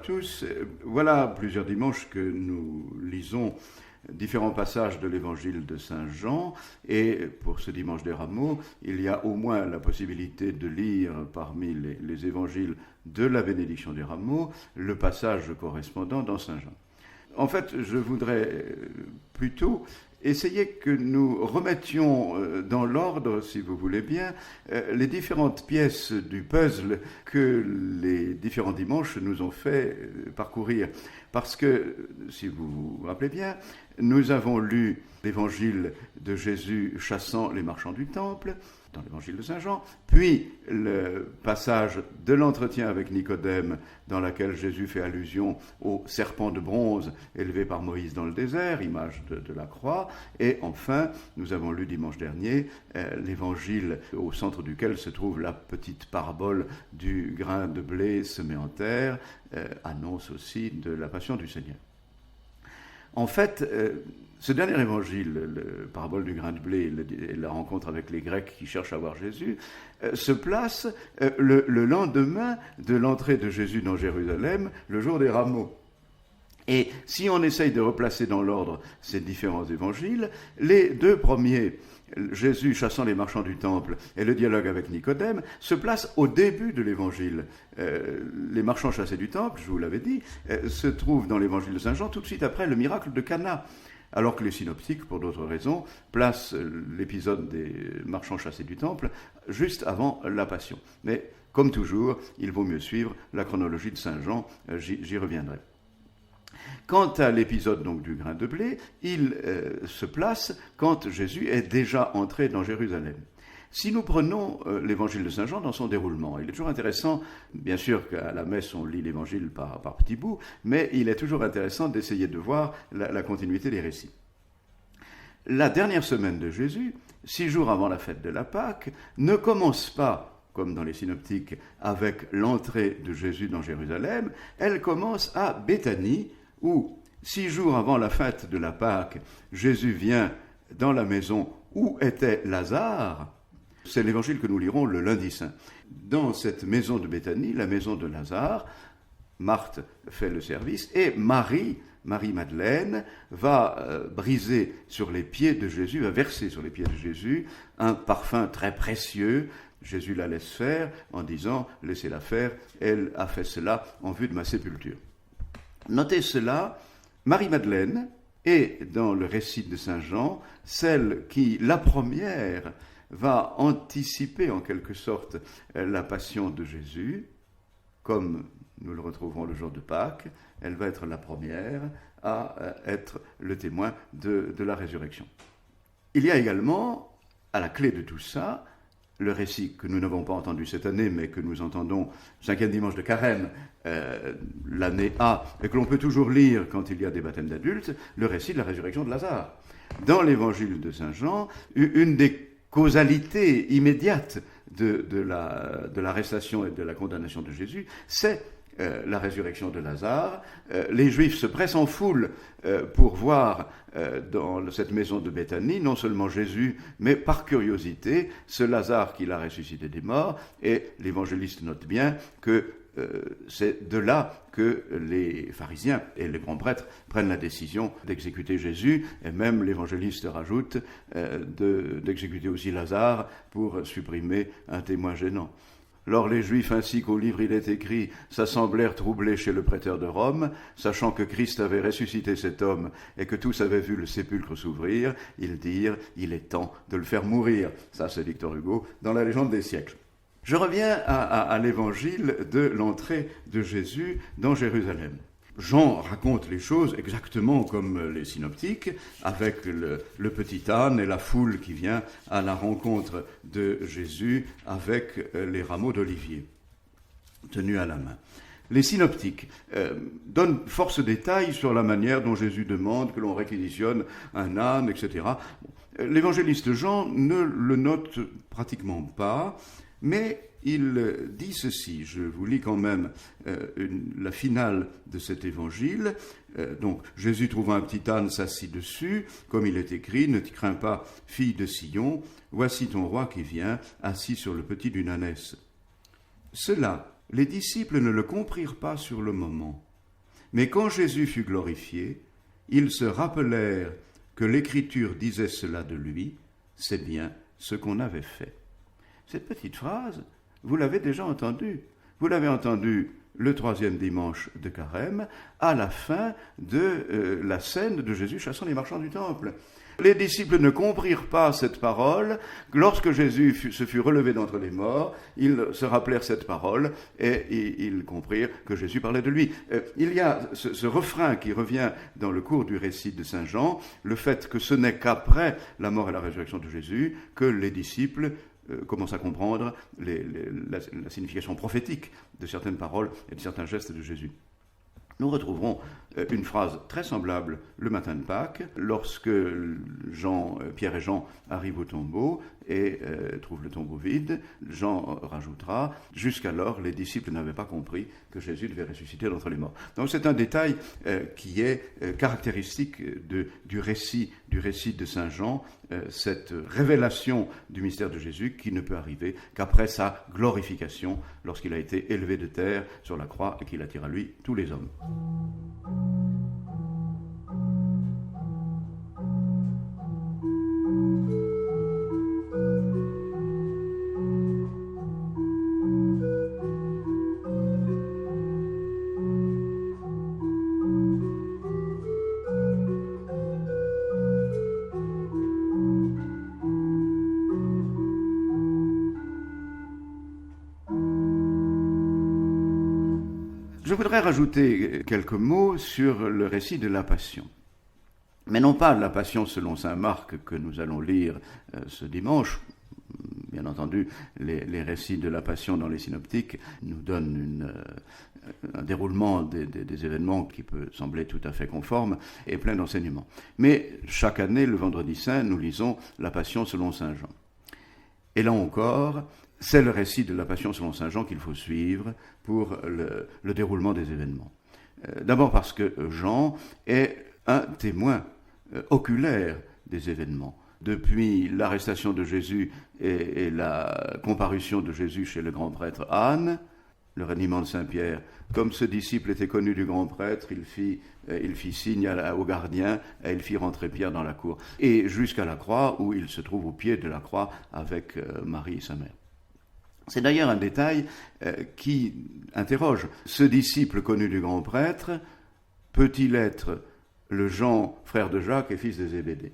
tous. Voilà plusieurs dimanches que nous lisons différents passages de l'évangile de Saint Jean, et pour ce dimanche des Rameaux, il y a au moins la possibilité de lire parmi les évangiles de la bénédiction des Rameaux le passage correspondant dans Saint Jean. En fait, je voudrais plutôt essayer que nous remettions dans l'ordre, si vous voulez bien, les différentes pièces du puzzle que les différents dimanches nous ont fait parcourir. Parce que, si vous vous rappelez bien, nous avons lu l'évangile de Jésus chassant les marchands du temple, dans l'évangile de Saint Jean, puis le passage de l'entretien avec Nicodème, dans lequel Jésus fait allusion au serpent de bronze élevé par Moïse dans le désert, image de la croix, et enfin, nous avons lu dimanche dernier l'évangile au centre duquel se trouve la petite parabole du grain de blé semé en terre, annonce aussi de la passion du Seigneur. En fait, ce dernier évangile, la parabole du grain de blé et la rencontre avec les Grecs qui cherchent à voir Jésus, se place le lendemain de l'entrée de Jésus dans Jérusalem, le jour des Rameaux. Et si on essaye de replacer dans l'ordre ces différents évangiles, les deux premiers, Jésus chassant les marchands du temple et le dialogue avec Nicodème, se placent au début de l'évangile. Les marchands chassés du temple, je vous l'avais dit, se trouvent dans l'évangile de Saint Jean tout de suite après le miracle de Cana. Alors que les synoptiques, pour d'autres raisons, placent l'épisode des marchands chassés du temple juste avant la Passion. Mais, comme toujours, il vaut mieux suivre la chronologie de Saint Jean, j'y reviendrai. Quant à l'épisode donc du grain de blé, il se place quand Jésus est déjà entré dans Jérusalem. Si nous prenons l'évangile de Saint Jean dans son déroulement, il est toujours intéressant, bien sûr qu'à la messe on lit l'évangile par petits bouts, mais il est toujours intéressant d'essayer de voir la continuité des récits. La dernière semaine de Jésus, 6 jours avant la fête de la Pâque, ne commence pas, comme dans les synoptiques, avec l'entrée de Jésus dans Jérusalem, elle commence à Béthanie, où 6 jours avant la fête de la Pâque, Jésus vient dans la maison où était Lazare. C'est l'évangile que nous lirons le lundi saint. Dans cette maison de Béthanie, la maison de Lazare, Marthe fait le service et Marie-Madeleine, va briser sur les pieds de Jésus, va verser sur les pieds de Jésus un parfum très précieux. Jésus la laisse faire en disant « Laissez-la faire, elle a fait cela en vue de ma sépulture ». Notez cela, Marie-Madeleine est, dans le récit de Saint Jean, celle qui, la première, va anticiper en quelque sorte la passion de Jésus, comme nous le retrouverons le jour de Pâques. Elle va être la première à être le témoin de la résurrection. Il y a également, à la clé de tout ça, le récit que nous n'avons pas entendu cette année, mais que nous entendons 5e dimanche de Carême, l'année A, et que l'on peut toujours lire quand il y a des baptêmes d'adultes, le récit de la résurrection de Lazare. Dans l'évangile de Saint Jean, une des causalité immédiate de l'arrestation et de la condamnation de Jésus, c'est la résurrection de Lazare. Les Juifs se pressent en foule pour voir dans cette maison de Béthanie non seulement Jésus, mais par curiosité ce Lazare qui l'a ressuscité des morts, et l'évangéliste note bien que c'est de là que les pharisiens et les grands prêtres prennent la décision d'exécuter Jésus, et même l'évangéliste rajoute d'exécuter aussi Lazare pour supprimer un témoin gênant. Lors les Juifs, ainsi qu'au livre il est écrit, s'assemblèrent troublés chez le prêteur de Rome, sachant que Christ avait ressuscité cet homme et que tous avaient vu le sépulcre s'ouvrir, ils dirent, il est temps de le faire mourir. Ça c'est Victor Hugo dans la légende des siècles. Je reviens à l'évangile de l'entrée de Jésus dans Jérusalem. Jean raconte les choses exactement comme les synoptiques, avec le petit âne et la foule qui vient à la rencontre de Jésus avec les rameaux d'olivier tenus à la main. Les synoptiques donnent force détails sur la manière dont Jésus demande que l'on réquisitionne un âne, etc. L'évangéliste Jean ne le note pratiquement pas, mais il dit ceci, je vous lis quand même la finale de cet évangile. Donc, Jésus trouva un petit âne s'assit dessus, comme il est écrit, « Ne te crains pas, fille de Sion, voici ton roi qui vient, assis sur le petit d'une ânesse. » Cela, les disciples ne le comprirent pas sur le moment. Mais quand Jésus fut glorifié, ils se rappelèrent que l'Écriture disait cela de lui, c'est bien ce qu'on avait fait. Cette petite phrase, vous l'avez déjà entendue. Vous l'avez entendue le 3e dimanche de Carême, à la fin de la scène de Jésus chassant les marchands du temple. Les disciples ne comprirent pas cette parole. Lorsque Jésus se fut relevé d'entre les morts, ils se rappelèrent cette parole et ils comprirent que Jésus parlait de lui. Il y a ce refrain qui revient dans le cours du récit de Saint Jean, le fait que ce n'est qu'après la mort et la résurrection de Jésus que les disciples commencent à comprendre la signification prophétique de certaines paroles et de certains gestes de Jésus. Nous retrouverons une phrase très semblable le matin de Pâques, lorsque Pierre et Jean arrivent au tombeau et trouvent le tombeau vide. Jean rajoutera « Jusqu'alors, les disciples n'avaient pas compris que Jésus devait ressusciter d'entre les morts ». Donc c'est un détail qui est caractéristique du récit de Saint Jean, cette révélation du mystère de Jésus qui ne peut arriver qu'après sa glorification, lorsqu'il a été élevé de terre sur la croix et qu'il attire à lui tous les hommes. Je voudrais rajouter quelques mots sur le récit de la Passion. Mais non pas la Passion selon saint Marc que nous allons lire ce dimanche. Bien entendu, les récits de la Passion dans les synoptiques nous donnent un déroulement des événements qui peut sembler tout à fait conforme et plein d'enseignements. Mais chaque année, le vendredi saint, nous lisons la Passion selon saint Jean. Et là encore, c'est le récit de la Passion selon saint Jean qu'il faut suivre pour le déroulement des événements. D'abord parce que Jean est un témoin oculaire des événements. Depuis l'arrestation de Jésus et la comparution de Jésus chez le grand prêtre Anne, le reniement de Saint-Pierre, comme ce disciple était connu du grand prêtre, il fit signe au gardien et il fit rentrer Pierre dans la cour. Et jusqu'à la croix, où il se trouve au pied de la croix avec Marie, sa mère. C'est d'ailleurs un détail qui interroge. Ce disciple connu du grand prêtre, peut-il être le Jean, frère de Jacques et fils de Zébédée ?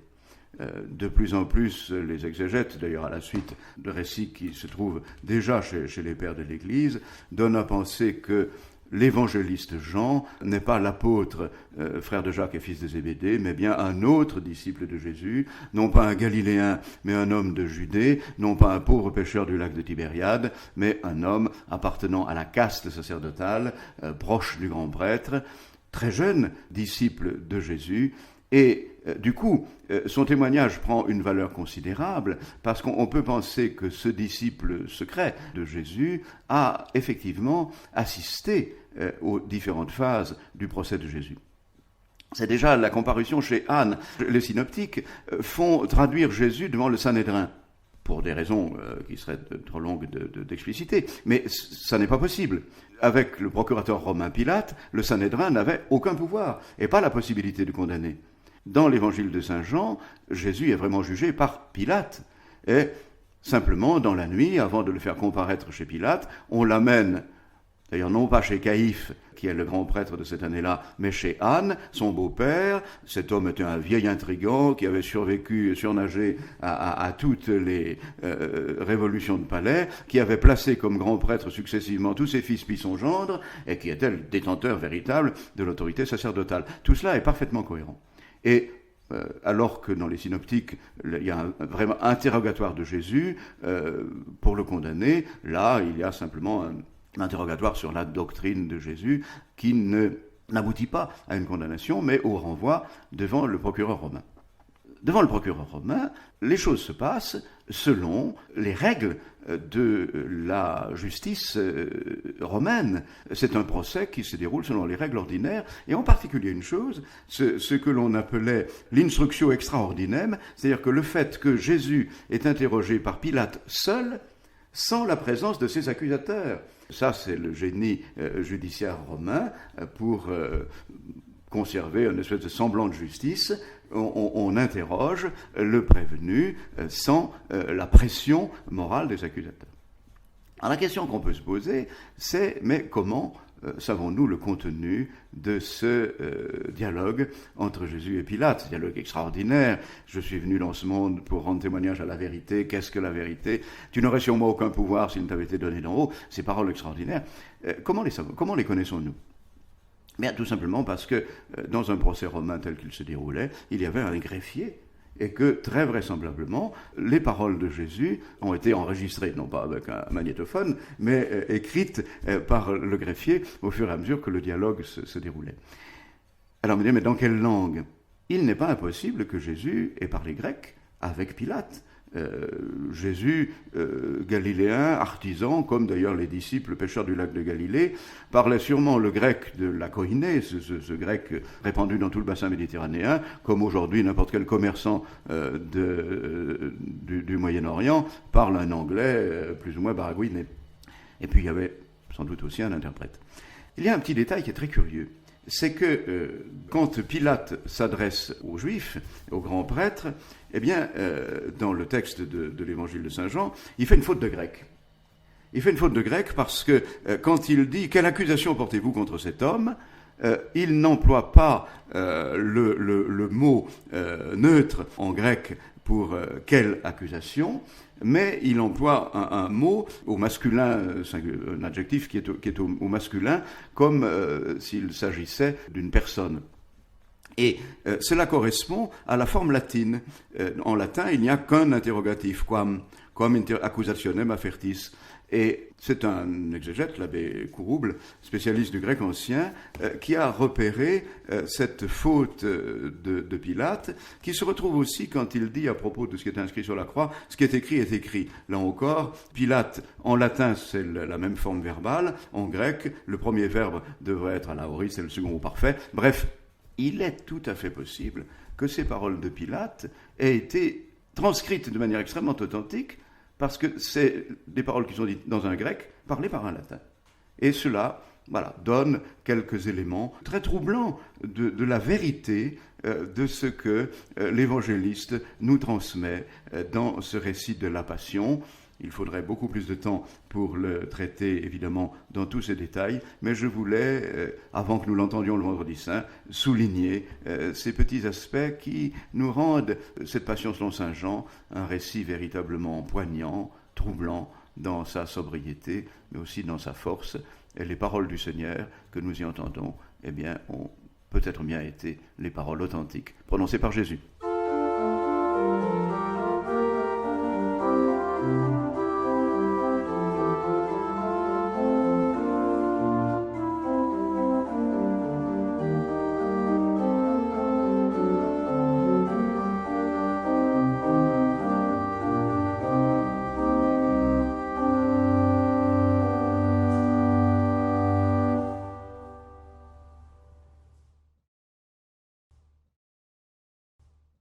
De plus en plus, les exégètes, d'ailleurs à la suite de récits qui se trouvent déjà chez les pères de l'Église, donnent à penser que l'évangéliste Jean n'est pas l'apôtre frère de Jacques et fils de Zébédée, mais bien un autre disciple de Jésus, non pas un Galiléen, mais un homme de Judée, non pas un pauvre pêcheur du lac de Tibériade, mais un homme appartenant à la caste sacerdotale, proche du grand prêtre, très jeune disciple de Jésus, et du coup, son témoignage prend une valeur considérable parce qu'on peut penser que ce disciple secret de Jésus a effectivement assisté aux différentes phases du procès de Jésus. C'est déjà la comparution chez Anne. Les synoptiques font traduire Jésus devant le Sanhédrin, pour des raisons qui seraient trop longues d'expliciter. Mais ça n'est pas possible. Avec le procurateur romain Pilate, le Sanhédrin n'avait aucun pouvoir et pas la possibilité de condamner. Dans l'évangile de Saint Jean, Jésus est vraiment jugé par Pilate. Et simplement, dans la nuit, avant de le faire comparaître chez Pilate, on l'amène, d'ailleurs non pas chez Caïphe, qui est le grand prêtre de cette année-là, mais chez Anne, son beau-père. Cet homme était un vieil intrigant qui avait surnagé à toutes les révolutions de palais, qui avait placé comme grand prêtre successivement tous ses fils puis son gendre, et qui était le détenteur véritable de l'autorité sacerdotale. Tout cela est parfaitement cohérent. Et alors que dans les synoptiques, il y a un vraiment interrogatoire de Jésus pour le condamner, là, il y a simplement un interrogatoire sur la doctrine de Jésus qui n'aboutit pas à une condamnation, mais au renvoi devant le procureur romain. Devant le procureur romain, les choses se passent selon les règles de la justice romaine. C'est un procès qui se déroule selon les règles ordinaires, et en particulier une chose, ce que l'on appelait l'instructio extraordinem, c'est-à-dire que le fait que Jésus est interrogé par Pilate seul, sans la présence de ses accusateurs. Ça, c'est le génie judiciaire romain pour conserver une espèce de semblant de justice. On interroge le prévenu sans la pression morale des accusateurs. Alors la question qu'on peut se poser, c'est mais comment savons-nous le contenu de ce dialogue entre Jésus et Pilate, ce dialogue extraordinaire. Je suis venu dans ce monde pour rendre témoignage à la vérité. Qu'est-ce que la vérité? Tu n'aurais sur moi aucun pouvoir s'il ne t'avait été donné d'en haut. Ces paroles extraordinaires, comment les connaissons-nous? Bien, tout simplement parce que dans un procès romain tel qu'il se déroulait, il y avait un greffier et que, très vraisemblablement, les paroles de Jésus ont été enregistrées, non pas avec un magnétophone, mais écrites par le greffier au fur et à mesure que le dialogue se déroulait. Alors, on me dit, mais dans quelle langue? Il n'est pas impossible que Jésus ait parlé grec avec Pilate. Jésus, galiléen, artisan, comme d'ailleurs les disciples pêcheurs du lac de Galilée, parlait sûrement le grec de la koiné, ce grec répandu dans tout le bassin méditerranéen, comme aujourd'hui n'importe quel commerçant du Moyen-Orient parle un anglais plus ou moins baragouiné. Et puis il y avait sans doute aussi un interprète. Il y a un petit détail qui est très curieux. C'est que quand Pilate s'adresse aux Juifs, aux grands prêtres, eh bien, dans le texte de l'évangile de Saint Jean, il fait une faute de grec. Il fait une faute de grec parce que quand il dit « Quelle accusation portez-vous contre cet homme ?» il n'emploie pas le mot neutre en grec pour « quelle accusation ?» mais il emploie un mot au masculin, un adjectif qui est au masculin, comme s'il s'agissait d'une personne. Et cela correspond à la forme latine. En latin, il n'y a qu'un interrogatif, quam accusationem affertis. Et c'est un exégète, l'abbé Courouble, spécialiste du grec ancien, qui a repéré cette faute de Pilate, qui se retrouve aussi quand il dit à propos de ce qui est inscrit sur la croix, ce qui est écrit est écrit. Là encore, Pilate, en latin, c'est la même forme verbale. En grec, le premier verbe devrait être alaoris, c'est le second au parfait. Bref, il est tout à fait possible que ces paroles de Pilate aient été transcrites de manière extrêmement authentique, parce que c'est des paroles qui sont dites dans un grec, parlées par un latin. Et cela, donne quelques éléments très troublants de la vérité de ce que l'évangéliste nous transmet dans ce récit de la Passion. Il faudrait beaucoup plus de temps pour le traiter, évidemment, dans tous ses détails, mais je voulais, avant que nous l'entendions le Vendredi Saint, souligner ces petits aspects qui nous rendent cette Passion selon Saint Jean un récit véritablement poignant, troublant dans sa sobriété, mais aussi dans sa force. Et les paroles du Seigneur que nous y entendons, ont peut-être bien été les paroles authentiques prononcées par Jésus.